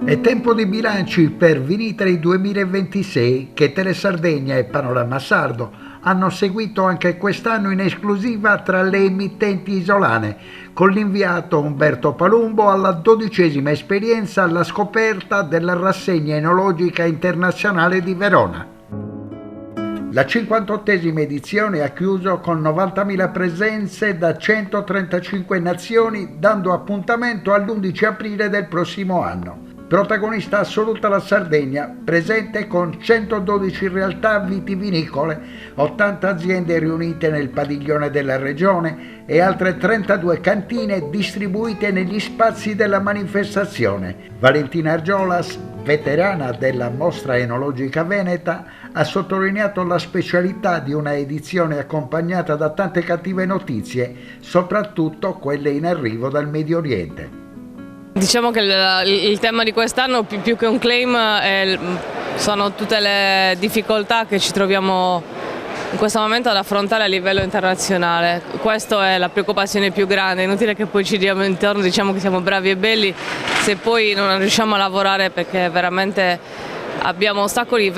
È tempo di bilanci per Vinitaly 2026 che Telesardegna e Panorama Sardo hanno seguito anche quest'anno in esclusiva tra le emittenti isolane, con l'inviato Umberto Palumbo alla 12ª esperienza alla scoperta della rassegna enologica internazionale di Verona. La 58ª edizione ha chiuso con 90.000 presenze da 135 nazioni, dando appuntamento all'11 aprile del prossimo anno. Protagonista assoluta la Sardegna, presente con 112 realtà vitivinicole, 80 aziende riunite nel padiglione della regione e altre 32 cantine distribuite negli spazi della manifestazione. Valentina Argiolas, veterana della Mostra Enologica Veneta, ha sottolineato la specialità di una edizione accompagnata da tante cattive notizie, soprattutto quelle in arrivo dal Medio Oriente. Diciamo che il tema di quest'anno più che un claim sono tutte le difficoltà che ci troviamo in questo momento ad affrontare a livello internazionale. Questa è la preoccupazione più grande, è inutile che poi ci diamo intorno, diciamo che siamo bravi e belli se poi non riusciamo a lavorare, perché veramente abbiamo ostacoli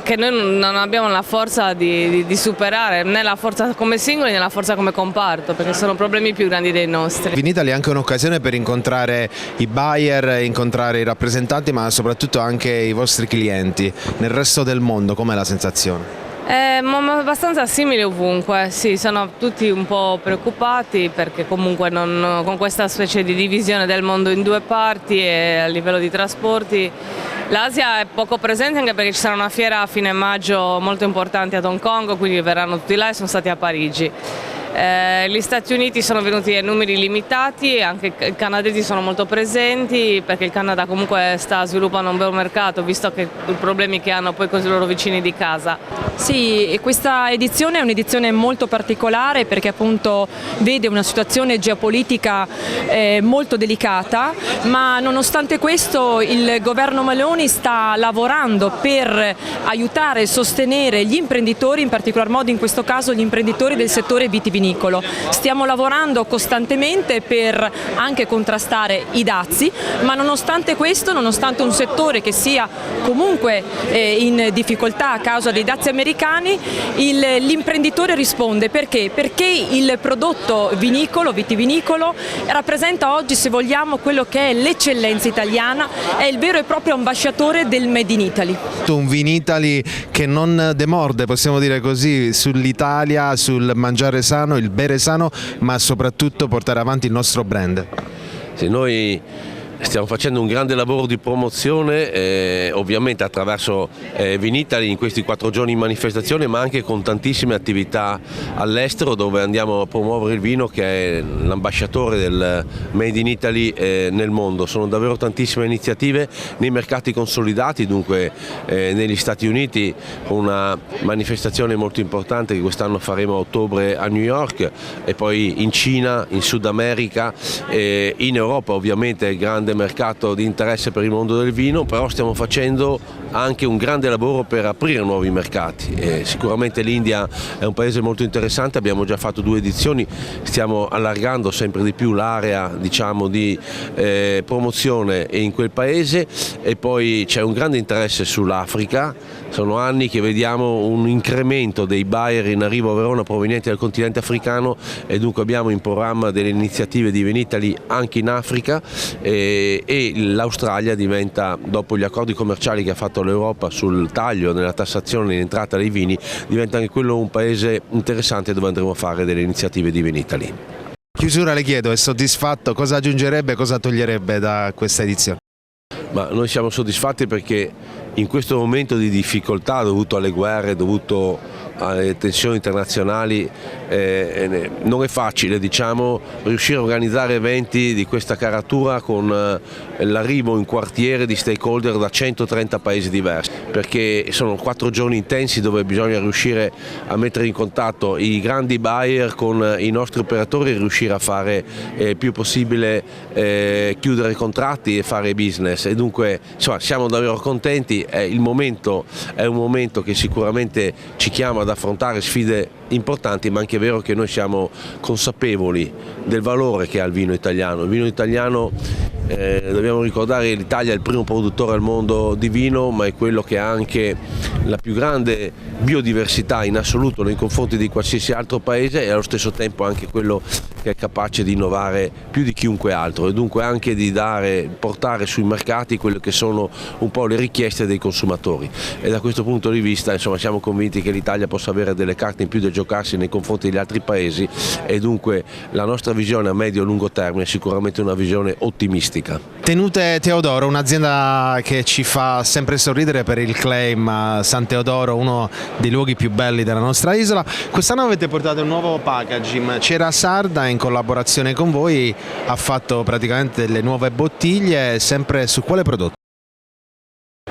che noi non abbiamo la forza di superare, né la forza come singoli né la forza come comparto, perché sono problemi più grandi dei nostri. Vinitaly è anche un'occasione per incontrare i buyer, incontrare i rappresentanti, ma soprattutto anche i vostri clienti. Nel resto del mondo com'è la sensazione? Abbastanza simile ovunque, sì, sono tutti un po' preoccupati perché comunque con questa specie di divisione del mondo in due parti e a livello di trasporti l'Asia è poco presente, anche perché ci sarà una fiera a fine maggio molto importante ad Hong Kong, quindi verranno tutti là e sono stati a Parigi. Gli Stati Uniti sono venuti a numeri limitati, anche i canadesi sono molto presenti perché il Canada comunque sta sviluppando un bel mercato, visto che i problemi che hanno poi con i loro vicini di casa. Sì, e questa edizione è un'edizione molto particolare perché appunto vede una situazione geopolitica molto delicata, ma nonostante questo il governo Meloni sta lavorando per aiutare e sostenere gli imprenditori, in particolar modo in questo caso gli imprenditori del settore vitivinicolo. Stiamo lavorando costantemente per anche contrastare i dazi, ma nonostante questo, nonostante un settore che sia comunque in difficoltà a causa dei dazi americani, l'imprenditore risponde. Perché? Perché il prodotto vitivinicolo rappresenta oggi, se vogliamo, quello che è l'eccellenza italiana, è il vero e proprio ambasciatore del Made in Italy. Un Vinitaly che non demorde, possiamo dire così, sull'Italia, sul mangiare sano, il bere sano, ma soprattutto portare avanti il nostro brand. Sì, noi stiamo facendo un grande lavoro di promozione, ovviamente attraverso Vinitaly in questi 4 giorni in manifestazione, ma anche con tantissime attività all'estero dove andiamo a promuovere il vino, che è l'ambasciatore del Made in Italy nel mondo. Sono davvero tantissime iniziative nei mercati consolidati, dunque negli Stati Uniti con una manifestazione molto importante che quest'anno faremo a ottobre a New York, e poi in Cina, in Sud America, in Europa ovviamente grande mercato di interesse per il mondo del vino, però stiamo facendo anche un grande lavoro per aprire nuovi mercati. Sicuramente l'India è un paese molto interessante, abbiamo già fatto 2 edizioni, stiamo allargando sempre di più l'area, diciamo, di promozione in quel paese, e poi c'è un grande interesse sull'Africa. Sono anni che vediamo un incremento dei buyer in arrivo a Verona provenienti dal continente africano, e dunque abbiamo in programma delle iniziative di Vinitaly anche in Africa, e l'Australia diventa, dopo gli accordi commerciali che ha fatto l'Europa sul taglio nella tassazione in entrata dei vini, diventa anche quello un paese interessante dove andremo a fare delle iniziative di Vinitaly. Chiusura, le chiedo, è soddisfatto? Cosa aggiungerebbe, cosa toglierebbe da questa edizione? Ma noi siamo soddisfatti perché in questo momento di difficoltà dovuto alle guerre, dovuto alle tensioni internazionali, non è facile, diciamo, riuscire a organizzare eventi di questa caratura con l'arrivo in quartiere di stakeholder da 130 paesi diversi, perché sono 4 giorni intensi dove bisogna riuscire a mettere in contatto i grandi buyer con i nostri operatori e riuscire a fare il più possibile, chiudere contratti e fare business, e dunque insomma, siamo davvero contenti. Il momento è un momento che sicuramente ci chiama ad affrontare sfide importanti, ma anche è vero che noi siamo consapevoli del valore che ha il vino italiano. Il vino italiano, dobbiamo ricordare che l'Italia è il primo produttore al mondo di vino, ma è quello che ha anche la più grande biodiversità in assoluto nei confronti di qualsiasi altro paese, e allo stesso tempo anche quello che è capace di innovare più di chiunque altro, e dunque anche di portare sui mercati quelle che sono un po' le richieste dei consumatori. E da questo punto di vista, insomma, siamo convinti che l'Italia possa avere delle carte in più da giocarsi nei confronti degli altri paesi, e dunque la nostra visione a medio e lungo termine è sicuramente una visione ottimistica. Tenute Teodoro, un'azienda che ci fa sempre sorridere per il claim San Teodoro, uno dei luoghi più belli della nostra isola. Quest'anno avete portato un nuovo packaging, Cera Sarda in collaborazione con voi ha fatto praticamente delle nuove bottiglie, sempre su quale prodotto?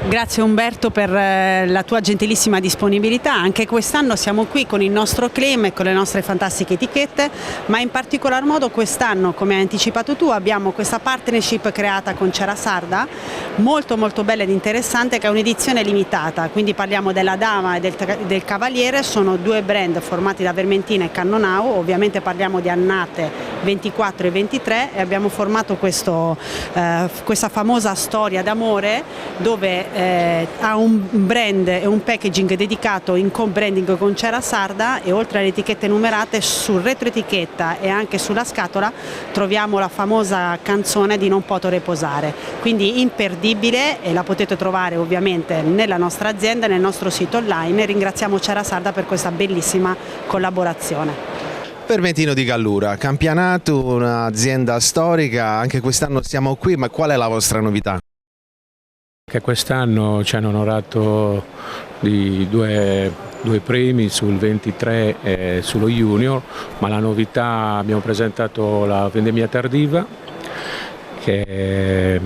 Grazie Umberto per la tua gentilissima disponibilità. Anche quest'anno siamo qui con il nostro claim e con le nostre fantastiche etichette, ma in particolar modo quest'anno, come hai anticipato tu, abbiamo questa partnership creata con Cera Sarda, molto bella ed interessante, che è un'edizione limitata, quindi parliamo della Dama e del Cavaliere, sono due brand formati da Vermentina e Cannonau, ovviamente parliamo di annate 24 e 23, e abbiamo formato questa famosa storia d'amore dove ha un brand e un packaging dedicato in co-branding con Cera Sarda, e oltre alle etichette numerate, sul retroetichetta e anche sulla scatola troviamo la famosa canzone di Non poto reposare, quindi imperdibile, e la potete trovare ovviamente nella nostra azienda e nel nostro sito online. Ringraziamo Cera Sarda per questa bellissima collaborazione. Vermentino di Gallura, campionato, un'azienda storica, anche quest'anno siamo qui, ma qual è la vostra novità? Che quest'anno ci hanno onorato di due premi sul 23 e sullo Junior, ma la novità, abbiamo presentato la vendemmia tardiva, che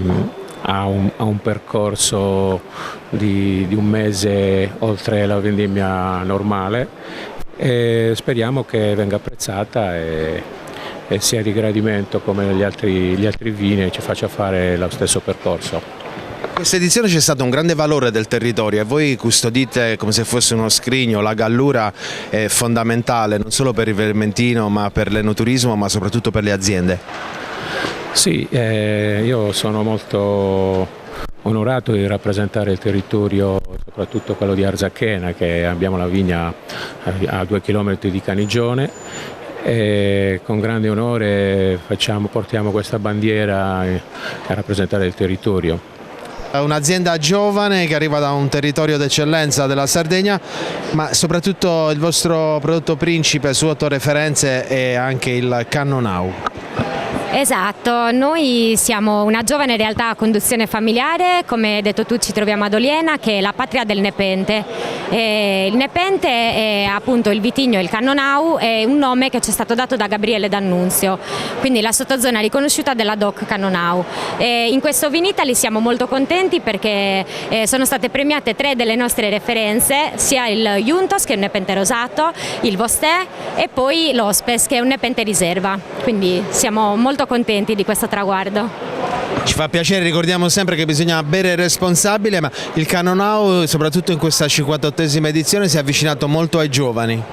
ha un percorso di un mese oltre la vendemmia normale, e speriamo che venga apprezzata e sia di gradimento come gli altri vini, e ci faccia fare lo stesso percorso. In questa edizione c'è stato un grande valore del territorio e voi custodite come se fosse uno scrigno. La Gallura è fondamentale non solo per il Vermentino, ma per l'enoturismo, ma soprattutto per le aziende. Sì, io sono molto onorato di rappresentare il territorio, soprattutto quello di Arzachena, che abbiamo la vigna a 2 chilometri di Canigione, e con grande onore portiamo questa bandiera a rappresentare il territorio. Un'azienda giovane che arriva da un territorio d'eccellenza della Sardegna, ma soprattutto il vostro prodotto principe su autoreferenze è anche il Cannonau. Esatto, noi siamo una giovane realtà a conduzione familiare, come hai detto tu ci troviamo ad Oliena, che è la patria del Nepente. Il Nepente è appunto il vitigno, il Cannonau, è un nome che ci è stato dato da Gabriele D'Annunzio, quindi la sottozona riconosciuta della DOC Cannonau. In questo Vinitaly siamo molto contenti perché sono state premiate 3 delle nostre referenze, sia il Juntos che è un Nepente rosato, il Vostè e poi l'Ospes che è un Nepente riserva, quindi siamo molto contenti di questo traguardo. Ci fa piacere, ricordiamo sempre che bisogna bere responsabile, ma il Cannonau, soprattutto in questa 58esima edizione, si è avvicinato molto ai giovani.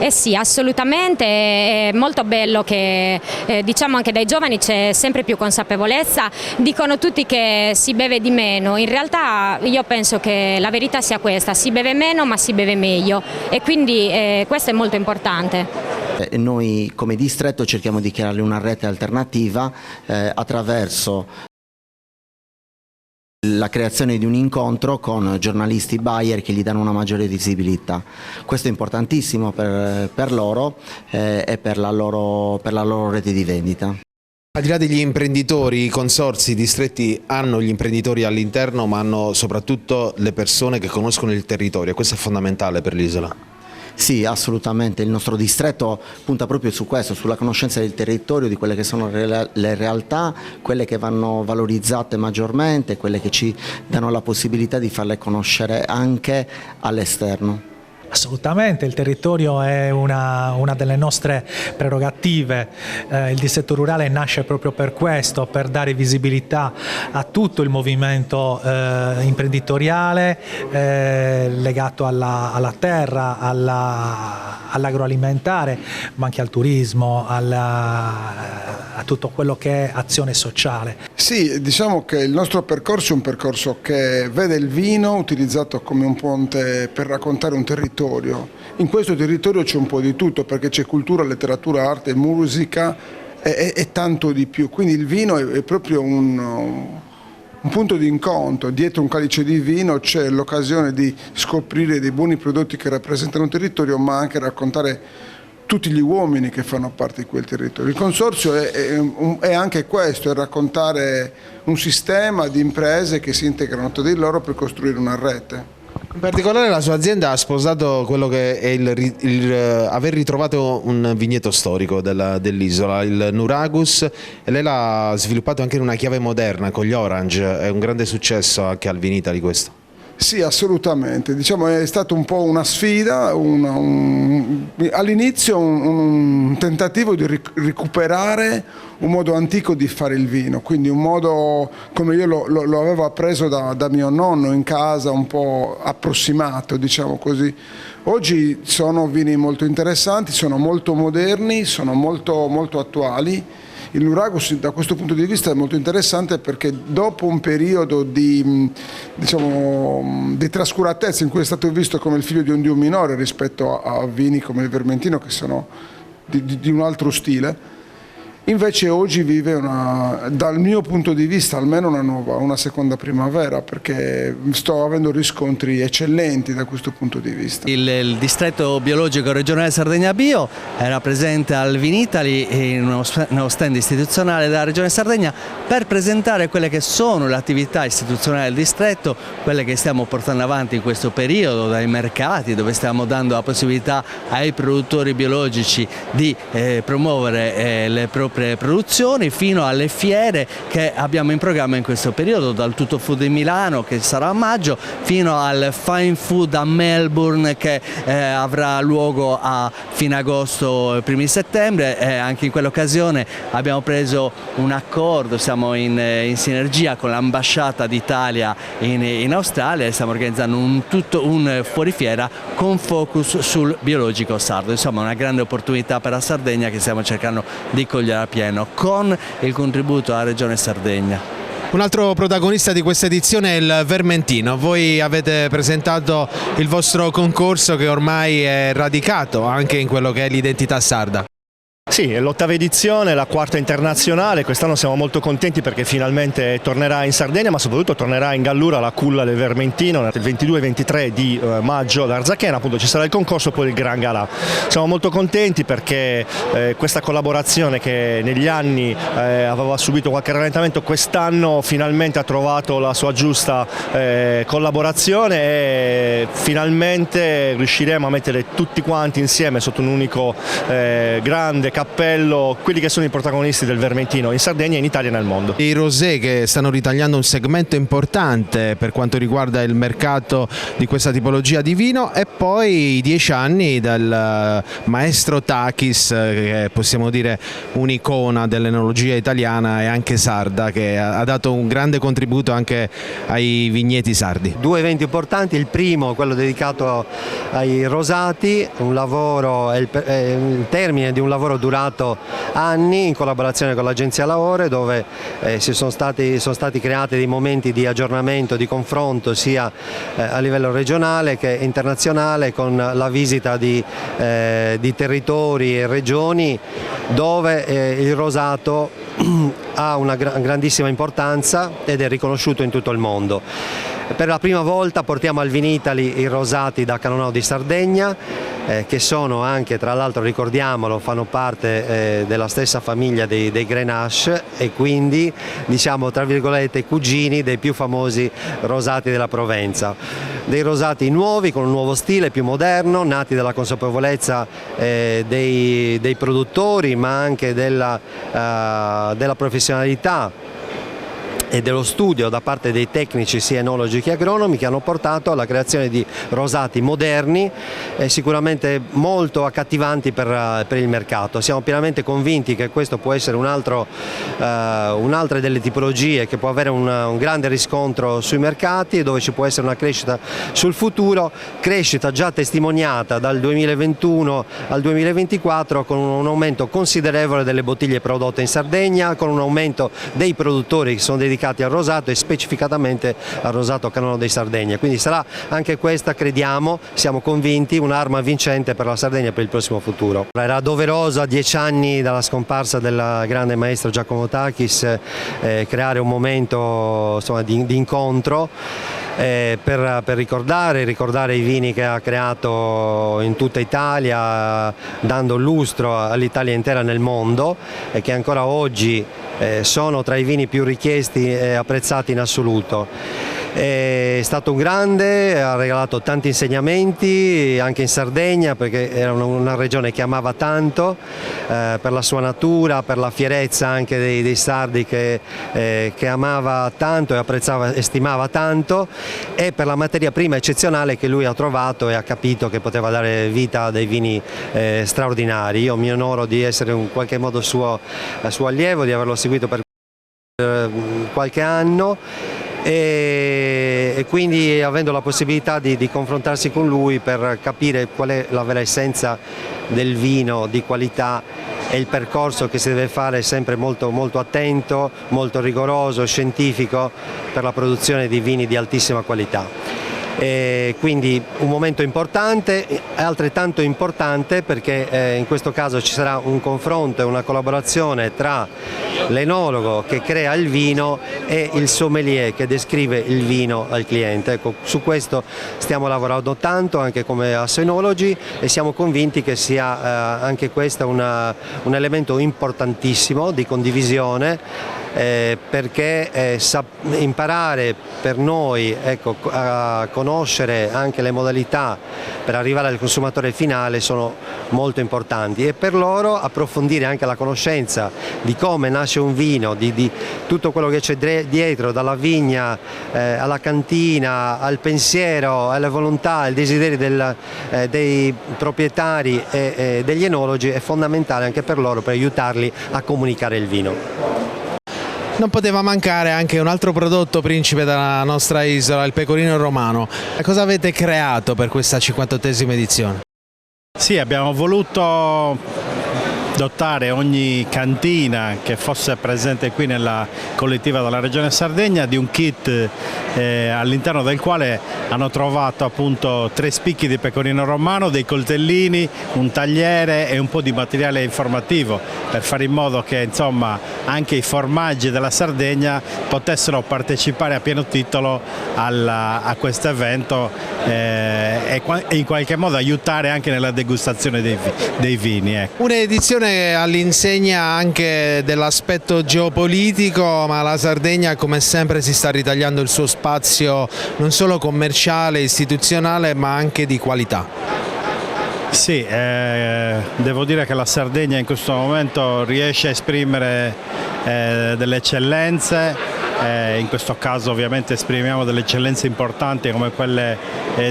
Eh sì, assolutamente, è molto bello che diciamo anche dai giovani c'è sempre più consapevolezza, dicono tutti che si beve di meno, in realtà io penso che la verità sia questa, si beve meno ma si beve meglio, e quindi questo è molto importante. Noi come distretto cerchiamo di creare una rete alternativa attraverso la creazione di un incontro con giornalisti buyer che gli danno una maggiore visibilità. Questo è importantissimo per loro e per la loro rete di vendita. Al di là degli imprenditori, i consorzi, i distretti hanno gli imprenditori all'interno, ma hanno soprattutto le persone che conoscono il territorio, questo è fondamentale per l'isola. Sì, assolutamente, il nostro distretto punta proprio su questo, sulla conoscenza del territorio, di quelle che sono le realtà, quelle che vanno valorizzate maggiormente, quelle che ci danno la possibilità di farle conoscere anche all'esterno. Assolutamente, il territorio è una delle nostre prerogative, il distretto rurale nasce proprio per questo, per dare visibilità a tutto il movimento imprenditoriale legato alla terra, all'agroalimentare, ma anche al turismo, a tutto quello che è azione sociale. Sì, diciamo che il nostro percorso è un percorso che vede il vino utilizzato come un ponte per raccontare un territorio. In questo territorio c'è un po' di tutto, perché c'è cultura, letteratura, arte, musica e tanto di più. Quindi il vino è proprio un punto di incontro. Dietro un calice di vino c'è l'occasione di scoprire dei buoni prodotti che rappresentano un territorio, ma anche raccontare tutti gli uomini che fanno parte di quel territorio. Il consorzio è anche questo, è raccontare un sistema di imprese che si integrano tra di loro per costruire una rete. In particolare la sua azienda ha sposato quello che è aver ritrovato un vigneto storico dell'isola, il Nuragus, e lei l'ha sviluppato anche in una chiave moderna con gli Orange. È un grande successo anche al Vinitaly questo. Sì, assolutamente, diciamo è stata un po' una sfida, all'inizio un tentativo di recuperare un modo antico di fare il vino, quindi un modo come io lo avevo appreso da mio nonno in casa, un po' approssimato, diciamo così. Oggi sono vini molto interessanti, sono molto moderni, sono molto attuali. Il Nuragus da questo punto di vista è molto interessante perché dopo un periodo di trascuratezza in cui è stato visto come il figlio di un dio minore rispetto a vini come il Vermentino che sono di un altro stile, invece oggi vive dal mio punto di vista almeno una seconda primavera, perché sto avendo riscontri eccellenti da questo punto di vista. Il distretto biologico regionale Sardegna Bio era presente al Vinitaly in uno stand istituzionale della Regione Sardegna per presentare quelle che sono le attività istituzionali del distretto, quelle che stiamo portando avanti in questo periodo dai mercati, dove stiamo dando la possibilità ai produttori biologici di promuovere le proprie produzioni, fino alle fiere che abbiamo in programma in questo periodo, dal Tutto Food di Milano che sarà a maggio fino al Fine Food a Melbourne che avrà luogo a fine agosto e primi settembre. Anche in quell'occasione abbiamo preso un accordo, siamo in sinergia con l'ambasciata d'Italia in Australia e stiamo organizzando un fuorifiera con focus sul biologico sardo. Insomma, una grande opportunità per la Sardegna che stiamo cercando di cogliere a pieno con il contributo della Regione Sardegna. Un altro protagonista di questa edizione è il Vermentino. Voi avete presentato il vostro concorso che ormai è radicato anche in quello che è l'identità sarda. Sì, è l'8ª edizione, la 4ª internazionale, quest'anno siamo molto contenti perché finalmente tornerà in Sardegna, ma soprattutto tornerà in Gallura la culla del Vermentino il 22 e 23 di maggio ad Arzachena, appunto ci sarà il concorso e poi il Gran Galà. Siamo molto contenti perché questa collaborazione che negli anni aveva subito qualche rallentamento, quest'anno finalmente ha trovato la sua giusta collaborazione e finalmente riusciremo a mettere tutti quanti insieme sotto un unico grande cappello quelli che sono i protagonisti del Vermentino in Sardegna, in Italia e nel mondo. I rosé che stanno ritagliando un segmento importante per quanto riguarda il mercato di questa tipologia di vino, e poi i 10 anni del maestro Takis, che possiamo dire un'icona dell'enologia italiana e anche sarda, che ha dato un grande contributo anche ai vigneti sardi. 2 eventi importanti, il primo quello dedicato ai rosati, un lavoro, il termine di un lavoro durato anni in collaborazione con l'agenzia Laore, dove sono stati creati dei momenti di aggiornamento, di confronto sia a livello regionale che internazionale, con la visita di territori e regioni dove il rosato ha una grandissima importanza ed è riconosciuto in tutto il mondo. Per la prima volta portiamo al Vinitaly i rosati da Canonau di Sardegna, che sono anche, tra l'altro ricordiamolo, fanno parte della stessa famiglia dei Grenache e quindi diciamo tra virgolette cugini dei più famosi rosati della Provenza. Dei rosati nuovi con un nuovo stile più moderno, nati dalla consapevolezza dei produttori ma anche della professionalità e dello studio da parte dei tecnici sia enologi che agronomi, che hanno portato alla creazione di rosati moderni e sicuramente molto accattivanti per il mercato. Siamo pienamente convinti che questo può essere un'altra delle tipologie che può avere un grande riscontro sui mercati e dove ci può essere una crescita sul futuro, crescita già testimoniata dal 2021 al 2024 con un aumento considerevole delle bottiglie prodotte in Sardegna, con un aumento dei produttori che sono dedicati al rosato e specificatamente al rosato Canoro di Sardegna. Quindi sarà anche questa, crediamo, siamo convinti, un'arma vincente per la Sardegna per il prossimo futuro. Era doveroso a 10 anni dalla scomparsa del grande maestro Giacomo Takis creare un momento, insomma, di incontro per ricordare i vini che ha creato in tutta Italia, dando lustro all'Italia intera nel mondo e che ancora oggi sono tra i vini più richiesti e apprezzati in assoluto. È stato un grande, ha regalato tanti insegnamenti anche in Sardegna, perché era una regione che amava tanto per la sua natura, per la fierezza anche dei sardi che amava tanto e apprezzava e stimava tanto, e per la materia prima eccezionale che lui ha trovato e ha capito che poteva dare vita a dei vini straordinari. Io mi onoro di essere in qualche modo suo allievo, di averlo seguito per qualche anno e quindi avendo la possibilità di confrontarsi con lui per capire qual è la vera essenza del vino di qualità e il percorso che si deve fare sempre molto, molto attento, molto rigoroso, scientifico per la produzione di vini di altissima qualità. E quindi un momento importante, altrettanto importante perché in questo caso ci sarà un confronto e una collaborazione tra l'enologo che crea il vino e il sommelier che descrive il vino al cliente. Ecco, su questo stiamo lavorando tanto anche come assenologi e siamo convinti che sia anche questo un elemento importantissimo di condivisione. Perché imparare per noi, ecco, a conoscere anche le modalità per arrivare al consumatore finale sono molto importanti e per loro approfondire anche la conoscenza di come nasce un vino, di tutto quello che c'è dietro, dalla vigna alla cantina, al pensiero, alle volontà, al desiderio dei proprietari e degli enologi è fondamentale anche per loro, per aiutarli a comunicare il vino. Non poteva mancare anche un altro prodotto principe della nostra isola, il pecorino romano. Cosa avete creato per questa 58esima edizione? Sì, abbiamo voluto dotare ogni cantina che fosse presente qui nella collettiva della Regione Sardegna di un kit all'interno del quale hanno trovato appunto 3 spicchi di pecorino romano, dei coltellini, un tagliere e un po' di materiale informativo per fare in modo che insomma anche i formaggi della Sardegna potessero partecipare a pieno titolo a questo evento e in qualche modo aiutare anche nella degustazione dei vini. Ecco. Un'edizione all'insegna anche dell'aspetto geopolitico, ma la Sardegna come sempre si sta ritagliando il suo spazio non solo commerciale, istituzionale, ma anche di qualità. Sì, devo dire che la Sardegna in questo momento riesce a esprimere delle eccellenze. In questo caso ovviamente esprimiamo delle eccellenze importanti come quelle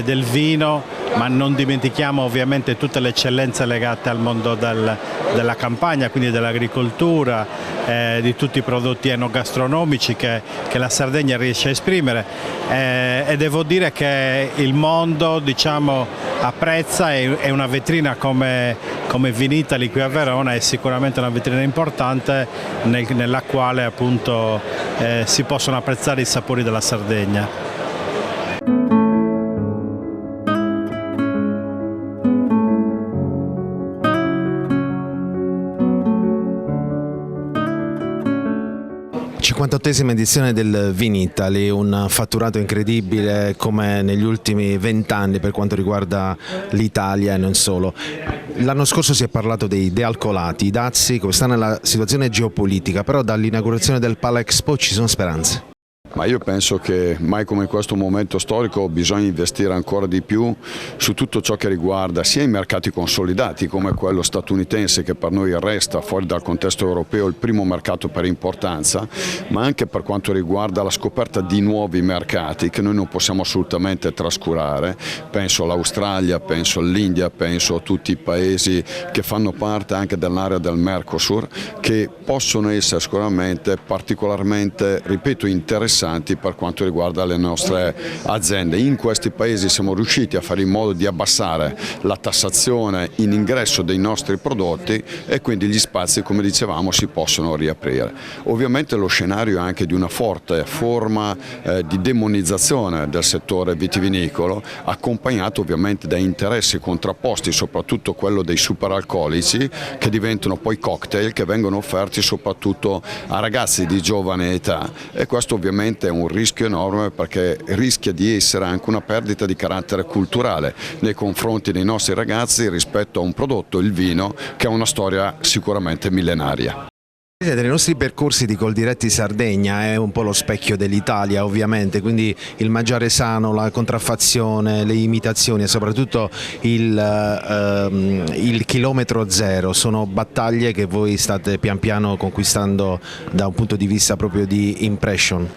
del vino, ma non dimentichiamo ovviamente tutte le eccellenze legate al mondo della campagna, quindi dell'agricoltura, di tutti i prodotti enogastronomici che la Sardegna riesce a esprimere e devo dire che il mondo, diciamo, apprezza, è una vetrina come Vinitaly qui a Verona, è sicuramente una vetrina importante nella quale appunto si possono apprezzare i sapori della Sardegna. Cinquantottesima edizione del Vinitaly, un fatturato incredibile come negli ultimi 20 anni per quanto riguarda l'Italia e non solo. L'anno scorso si è parlato dei dealcolati, i dazi, come sta nella situazione geopolitica, però dall'inaugurazione del Palexpo ci sono speranze. Ma io penso che mai come in questo momento storico bisogna investire ancora di più su tutto ciò che riguarda sia i mercati consolidati come quello statunitense, che per noi resta fuori dal contesto europeo il primo mercato per importanza, ma anche per quanto riguarda la scoperta di nuovi mercati che noi non possiamo assolutamente trascurare. Penso all'Australia, penso all'India, penso a tutti i paesi che fanno parte anche dell'area del Mercosur, che possono essere sicuramente particolarmente, ripeto, interessanti per quanto riguarda le nostre aziende. In questi paesi siamo riusciti a fare in modo di abbassare la tassazione in ingresso dei nostri prodotti e quindi gli spazi, come dicevamo, si possono riaprire. Ovviamente lo scenario è anche di una forte forma di demonizzazione del settore vitivinicolo, accompagnato ovviamente da interessi contrapposti, soprattutto quello dei superalcolici, che diventano poi cocktail che vengono offerti soprattutto a ragazzi di giovane età, e questo ovviamente è un rischio enorme, perché rischia di essere anche una perdita di carattere culturale nei confronti dei nostri ragazzi rispetto a un prodotto, il vino, che ha una storia sicuramente millenaria. Nei nostri percorsi di Coldiretti Sardegna è un po' lo specchio dell'Italia, ovviamente, quindi il mangiare sano, la contraffazione, le imitazioni e soprattutto il chilometro zero sono battaglie che voi state pian piano conquistando da un punto di vista proprio di impression.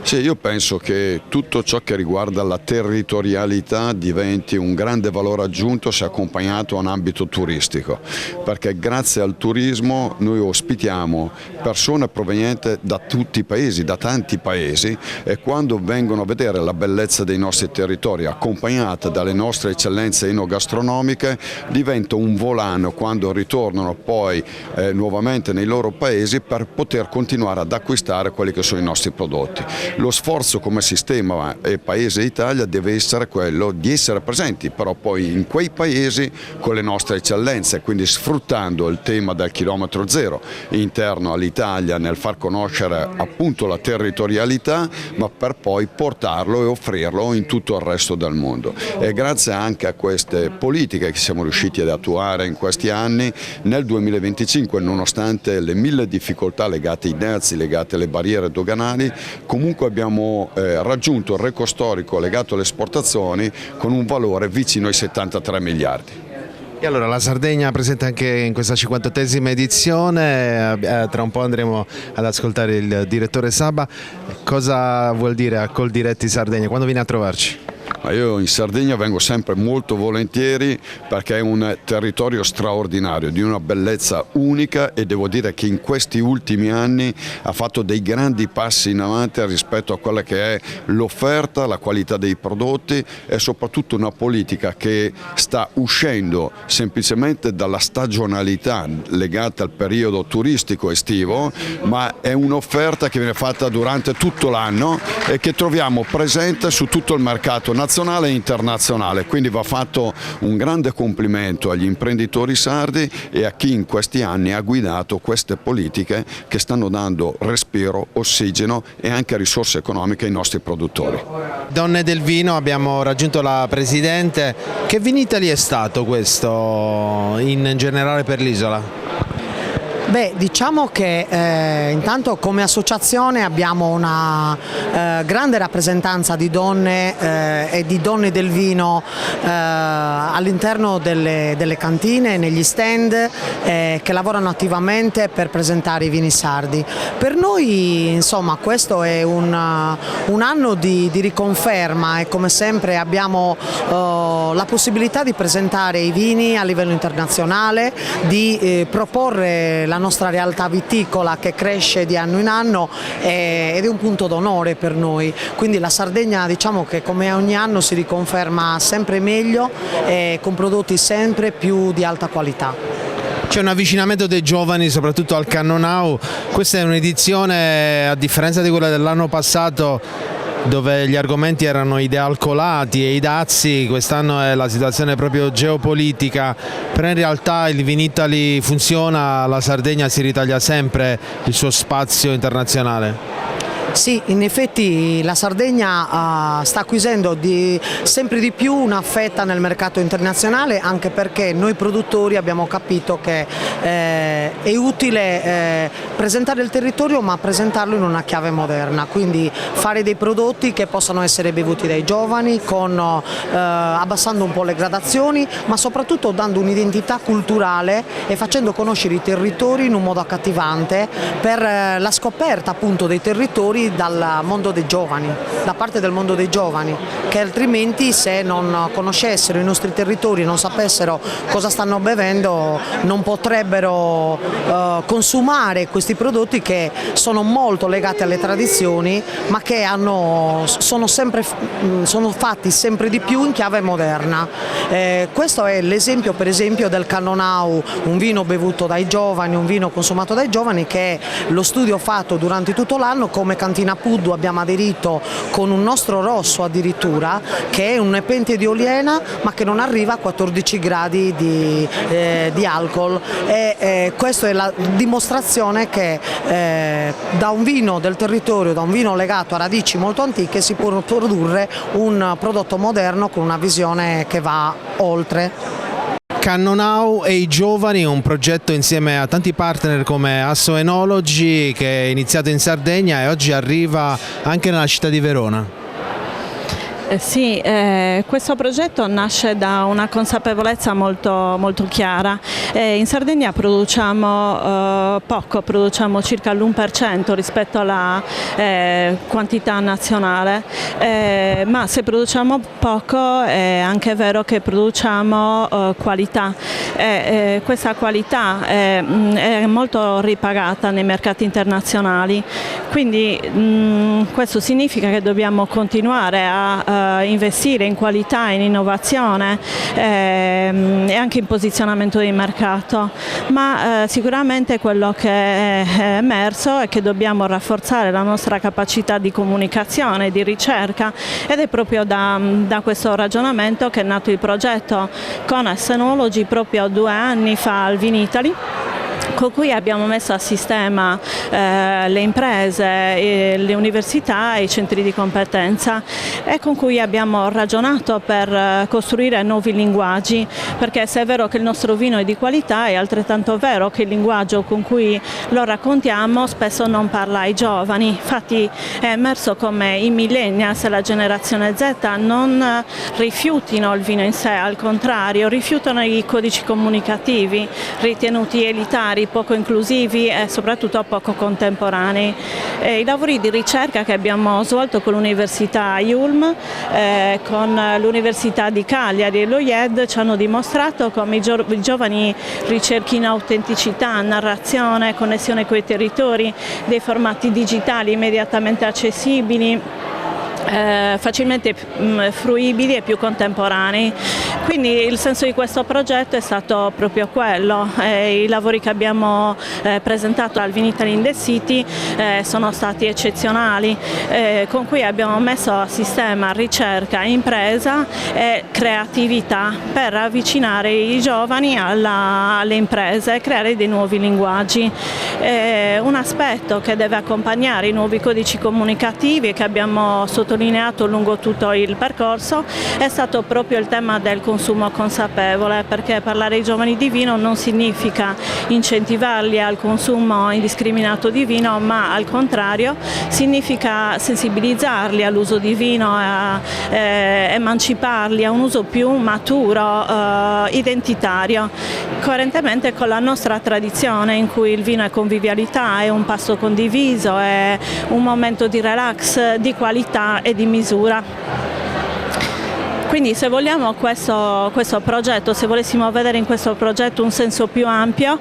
Sì, io penso che tutto ciò che riguarda la territorialità diventi un grande valore aggiunto se accompagnato a un ambito turistico, perché grazie al turismo noi ospitiamo persone provenienti da tutti i paesi, da tanti paesi, e quando vengono a vedere la bellezza dei nostri territori accompagnata dalle nostre eccellenze enogastronomiche, diventa un volano quando ritornano poi nuovamente nei loro paesi per poter continuare ad acquistare quelli che sono i nostri prodotti. Lo sforzo come sistema e Paese Italia deve essere quello di essere presenti però poi in quei paesi con le nostre eccellenze, quindi sfruttando il tema del chilometro zero interno all'Italia nel far conoscere appunto la territorialità, ma per poi portarlo e offrirlo in tutto il resto del mondo. E grazie anche a queste politiche che siamo riusciti ad attuare in questi anni, nel 2025, nonostante le 1000 difficoltà legate ai dazi, legate alle barriere doganali, comunque abbiamo raggiunto il record storico legato alle esportazioni con un valore vicino ai 73 miliardi. E allora la Sardegna presente anche in questa 58esima edizione, tra un po' andremo ad ascoltare il direttore Sabba. Cosa vuol dire a Coldiretti Sardegna? Quando viene a trovarci? Io in Sardegna vengo sempre molto volentieri perché è un territorio straordinario, di una bellezza unica, e devo dire che in questi ultimi anni ha fatto dei grandi passi in avanti rispetto a quella che è l'offerta, la qualità dei prodotti e soprattutto una politica che sta uscendo semplicemente dalla stagionalità legata al periodo turistico estivo, ma è un'offerta che viene fatta durante tutto l'anno e che troviamo presente su tutto il mercato nazionale e internazionale, quindi va fatto un grande complimento agli imprenditori sardi e a chi in questi anni ha guidato queste politiche che stanno dando respiro, ossigeno e anche risorse economiche ai nostri produttori. Donne del vino, abbiamo raggiunto la Presidente. Che Vinitaly è stato questo in generale per l'isola? Beh, diciamo che intanto come associazione abbiamo una grande rappresentanza di donne e di donne del vino all'interno delle cantine, negli stand che lavorano attivamente per presentare i vini sardi. Per noi insomma questo è un anno di riconferma e come sempre abbiamo la possibilità di presentare i vini a livello internazionale, di proporre la nostra realtà viticola che cresce di anno in anno ed è un punto d'onore per noi, quindi la Sardegna diciamo che come ogni anno si riconferma sempre meglio e con prodotti sempre più di alta qualità. C'è un avvicinamento dei giovani soprattutto al Cannonau, questa è un'edizione a differenza di quella dell'anno passato dove gli argomenti erano i dealcolati e i dazi, quest'anno è la situazione proprio geopolitica, però in realtà il Vinitaly funziona, la Sardegna si ritaglia sempre il suo spazio internazionale. Sì, in effetti la Sardegna sta acquisendo sempre di più una fetta nel mercato internazionale, anche perché noi produttori abbiamo capito che è utile presentare il territorio, ma presentarlo in una chiave moderna, quindi fare dei prodotti che possano essere bevuti dai giovani abbassando un po' le gradazioni, ma soprattutto dando un'identità culturale e facendo conoscere i territori in un modo accattivante per la scoperta appunto dei territori dal mondo dei giovani, da parte del mondo dei giovani, che altrimenti se non conoscessero i nostri territori, non sapessero cosa stanno bevendo, non potrebbero consumare questi prodotti che sono molto legati alle tradizioni, ma che sono fatti sempre di più in chiave moderna. Questo è l'esempio per esempio del Cannonau, un vino bevuto dai giovani, un vino consumato dai giovani, che è lo studio fatto durante tutto l'anno. Come Cantina Puddu abbiamo aderito con un nostro rosso addirittura, che è un nepente di Oliena ma che non arriva a 14 gradi di alcol, e questa è la dimostrazione che da un vino del territorio, da un vino legato a radici molto antiche, si può produrre un prodotto moderno con una visione che va oltre. Cannonau e i giovani, un progetto insieme a tanti partner come Asso Enologi, che è iniziato in Sardegna e oggi arriva anche nella città di Verona. Sì, questo progetto nasce da una consapevolezza molto chiara. In Sardegna produciamo poco, produciamo circa l'1% rispetto alla quantità nazionale, ma se produciamo poco è anche vero che produciamo qualità. Questa qualità è molto ripagata nei mercati internazionali, quindi questo significa che dobbiamo continuare a investire in qualità, in innovazione e anche in posizionamento di mercato, ma sicuramente quello che è emerso è che dobbiamo rafforzare la nostra capacità di comunicazione, di ricerca, ed è proprio da questo ragionamento che è nato il progetto con Asso Enologi proprio 2 anni fa al Vinitaly, con cui abbiamo messo a sistema le imprese, le università e i centri di competenza, e con cui abbiamo ragionato per costruire nuovi linguaggi, perché se è vero che il nostro vino è di qualità, è altrettanto vero che il linguaggio con cui lo raccontiamo spesso non parla ai giovani. Infatti è emerso come i millennials e la generazione Z non rifiutino il vino in sé, al contrario rifiutano i codici comunicativi ritenuti elitari, poco inclusivi e soprattutto poco contemporanei. I lavori di ricerca che abbiamo svolto con l'Università Yulm, con l'Università di Cagliari e l'OIED ci hanno dimostrato come i giovani ricerchino autenticità, narrazione, connessione coi territori, dei formati digitali immediatamente accessibili, facilmente fruibili e più contemporanei. Quindi il senso di questo progetto è stato proprio quello. I lavori che abbiamo presentato al Vinitaly in the City sono stati eccezionali, con cui abbiamo messo a sistema ricerca, impresa e creatività per avvicinare i giovani alle imprese e creare dei nuovi linguaggi. Un aspetto che deve accompagnare i nuovi codici comunicativi e che abbiamo sottolineato lungo tutto il percorso è stato proprio il tema del consumo consapevole, perché parlare ai giovani di vino non significa incentivarli al consumo indiscriminato di vino, ma al contrario significa sensibilizzarli all'uso di vino, emanciparli a un uso più maturo, identitario, coerentemente con la nostra tradizione in cui il vino è convivialità, è un pasto condiviso, è un momento di relax, di qualità e di misura. Quindi se vogliamo questo progetto, se volessimo vedere in questo progetto un senso più ampio,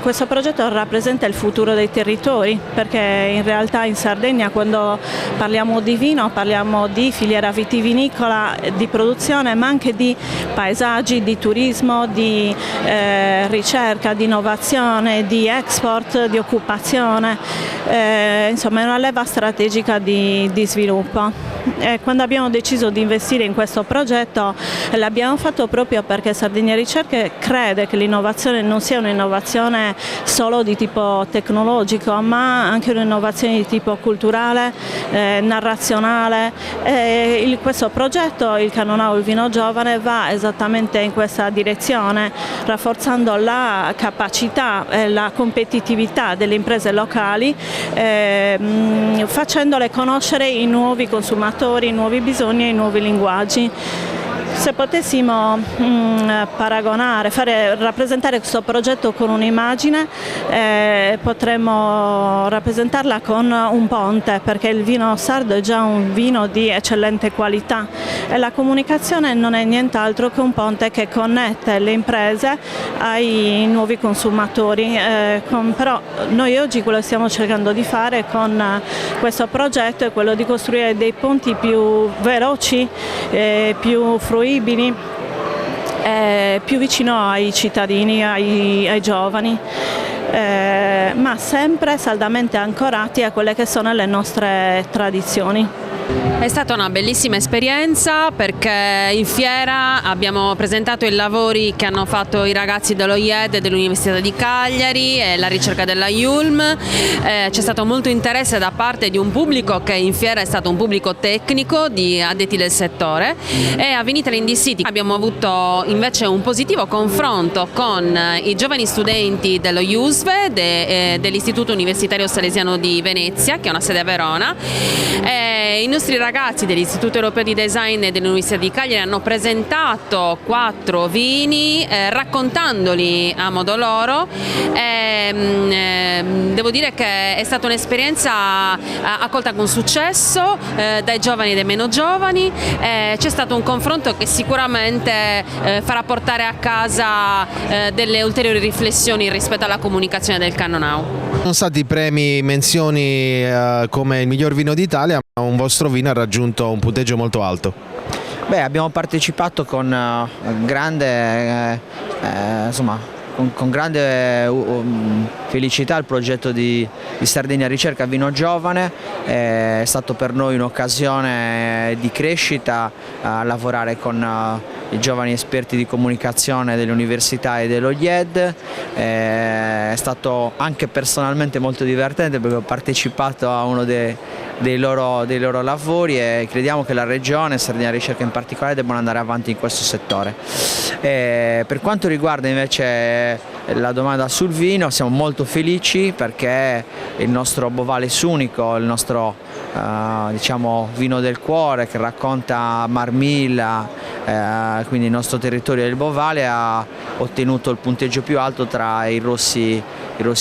questo progetto rappresenta il futuro dei territori, perché in realtà in Sardegna quando parliamo di vino parliamo di filiera vitivinicola, di produzione, ma anche di paesaggi, di turismo, di ricerca, di innovazione, di export, di occupazione, insomma è una leva strategica di sviluppo. Quando abbiamo deciso di investire in questo progetto l'abbiamo fatto proprio perché Sardegna Ricerche crede che l'innovazione non sia un'innovazione solo di tipo tecnologico, ma anche un'innovazione di tipo culturale, narrazionale. Questo progetto, il Cannonau Il Vino Giovane, va esattamente in questa direzione, rafforzando la capacità e la competitività delle imprese locali, facendole conoscere i nuovi consumatori, i nuovi bisogni e i nuovi linguaggi. Se potessimo rappresentare questo progetto con un'immagine, potremmo rappresentarla con un ponte, perché il vino sardo è già un vino di eccellente qualità e la comunicazione non è nient'altro che un ponte che connette le imprese ai nuovi consumatori. Però noi oggi quello che stiamo cercando di fare con questo progetto è quello di costruire dei ponti più veloci, più fruibili, più vicino ai cittadini, ai giovani, ma sempre saldamente ancorati a quelle che sono le nostre tradizioni. È stata una bellissima esperienza perché in fiera abbiamo presentato i lavori che hanno fatto i ragazzi dello IED e dell'Università di Cagliari e la ricerca della IULM. C'è stato molto interesse da parte di un pubblico che in fiera è stato un pubblico tecnico di addetti del settore, e a Vinitaly Indie City abbiamo avuto invece un positivo confronto con i giovani studenti dello IUSVE, dell'Istituto Universitario Salesiano di Venezia, che è una sede a Verona. I nostri ragazzi dell'Istituto Europeo di Design e dell'Università di Cagliari hanno presentato 4 vini raccontandoli a modo loro. Devo dire che è stata un'esperienza accolta con successo dai giovani e dai meno giovani. C'è stato un confronto che sicuramente farà portare a casa delle ulteriori riflessioni rispetto alla comunicazione del Cannonau. Sono stati premi, menzioni come il miglior vino d'Italia, ma un vostro vino ha raggiunto un punteggio molto alto. Beh, abbiamo partecipato con grande felicità al progetto di Sardegna Ricerca Vino Giovane. È stato per noi un'occasione di crescita a lavorare con i giovani esperti di comunicazione delle università e dello IED. È stato anche personalmente molto divertente perché ho partecipato a uno dei loro lavori e crediamo che la Regione, Sardegna Ricerca in particolare, debbano andare avanti in questo settore. Per quanto riguarda invece la domanda sul vino, siamo molto felici perché il nostro Bovalis Unico, il nostro vino del cuore che racconta Marmilla, quindi il nostro territorio del Bovale, ha ottenuto il punteggio più alto tra i rossi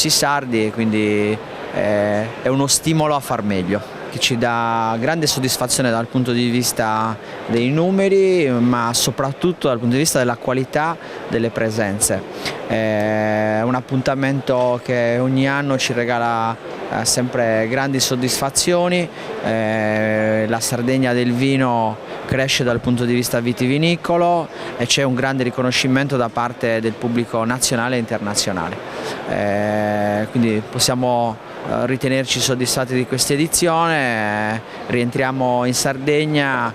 sardi, e quindi è uno stimolo a far meglio, che ci dà grande soddisfazione dal punto di vista dei numeri, ma soprattutto dal punto di vista della qualità delle presenze. È un appuntamento che ogni anno ci regala sempre grandi soddisfazioni. La Sardegna del vino cresce dal punto di vista vitivinicolo e c'è un grande riconoscimento da parte del pubblico nazionale e internazionale. Quindi possiamo ritenerci soddisfatti di questa edizione. Rientriamo in Sardegna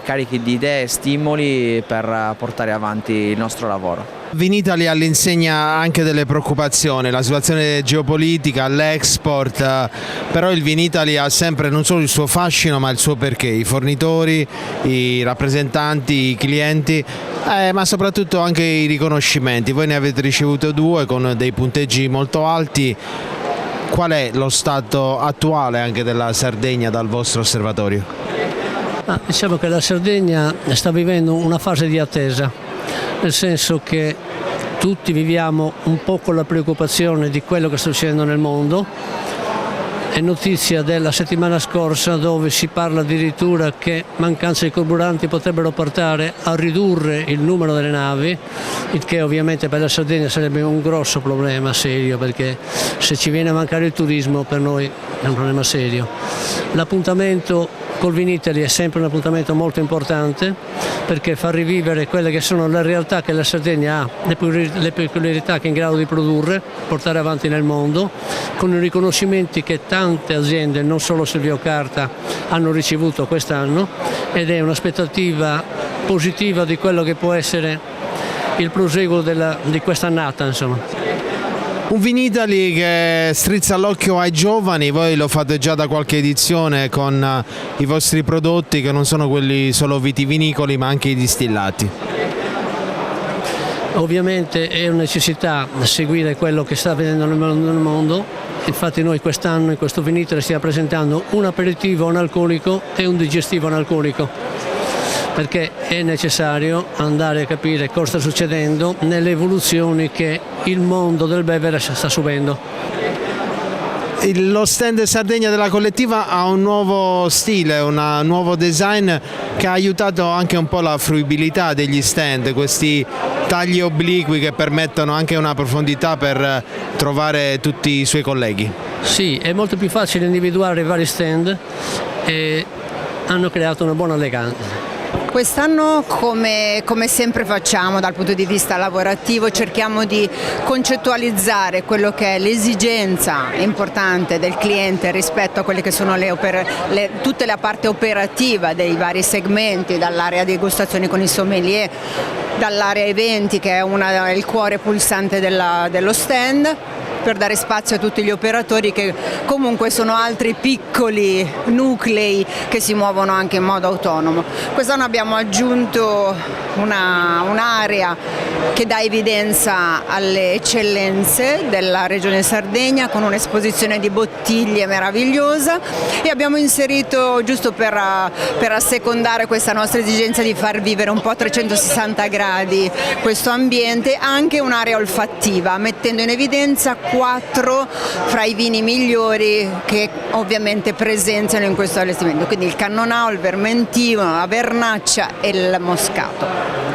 carichi di idee e stimoli per portare avanti il nostro lavoro. Vinitaly all'insegna anche delle preoccupazioni, la situazione geopolitica, l'export, però il Vinitaly ha sempre non solo il suo fascino ma il suo perché, i fornitori, i rappresentanti, i clienti, ma soprattutto anche i riconoscimenti. Voi ne avete ricevuto 2 con dei punteggi molto alti. Qual è lo stato attuale anche della Sardegna dal vostro osservatorio? Diciamo che la Sardegna sta vivendo una fase di attesa, nel senso che tutti viviamo un po' con la preoccupazione di quello che sta succedendo nel mondo. è notizia della settimana scorsa, dove si parla addirittura che mancanza di carburanti potrebbero portare a ridurre il numero delle navi, il che ovviamente per la Sardegna sarebbe un grosso problema serio, perché se ci viene a mancare il turismo per noi è un problema serio. L'appuntamento col Vinitaly è sempre un appuntamento molto importante, perché fa rivivere quelle che sono le realtà che la Sardegna ha, le peculiarità che è in grado di produrre, portare avanti nel mondo, con i riconoscimenti che tante aziende, non solo Silvio Carta, hanno ricevuto quest'anno, ed è un'aspettativa positiva di quello che può essere il proseguo di quest'annata, insomma. Un Vinitaly che strizza l'occhio ai giovani, voi lo fate già da qualche edizione con i vostri prodotti, che non sono quelli solo vitivinicoli ma anche i distillati. Ovviamente è una necessità seguire quello che sta avvenendo nel mondo, infatti noi quest'anno in questo Vinitaly stiamo presentando un aperitivo analcolico e un digestivo analcolico, perché è necessario andare a capire cosa sta succedendo nelle evoluzioni che il mondo del beverage sta subendo. Lo stand Sardegna della collettiva ha un nuovo stile, un nuovo design che ha aiutato anche un po' la fruibilità degli stand, questi tagli obliqui che permettono anche una profondità per trovare tutti i suoi colleghi. Sì, è molto più facile individuare i vari stand e hanno creato una buona eleganza. Quest'anno, come sempre facciamo dal punto di vista lavorativo, cerchiamo di concettualizzare quello che è l'esigenza importante del cliente rispetto a quelle che sono tutte la parte operativa dei vari segmenti, dall'area degustazioni con i sommelier, dall'area eventi, che è il cuore pulsante dello stand, per dare spazio a tutti gli operatori che comunque sono altri piccoli nuclei che si muovono anche in modo autonomo. Quest'anno abbiamo aggiunto un'area che dà evidenza alle eccellenze della regione Sardegna, con un'esposizione di bottiglie meravigliosa, e abbiamo inserito, giusto per assecondare questa nostra esigenza di far vivere un po' a 360 gradi questo ambiente, anche un'area olfattiva, mettendo in evidenza 4 fra i vini migliori che ovviamente presenziano in questo allestimento, quindi il Cannonau, il Vermentino, la Vernaccia e il Moscato.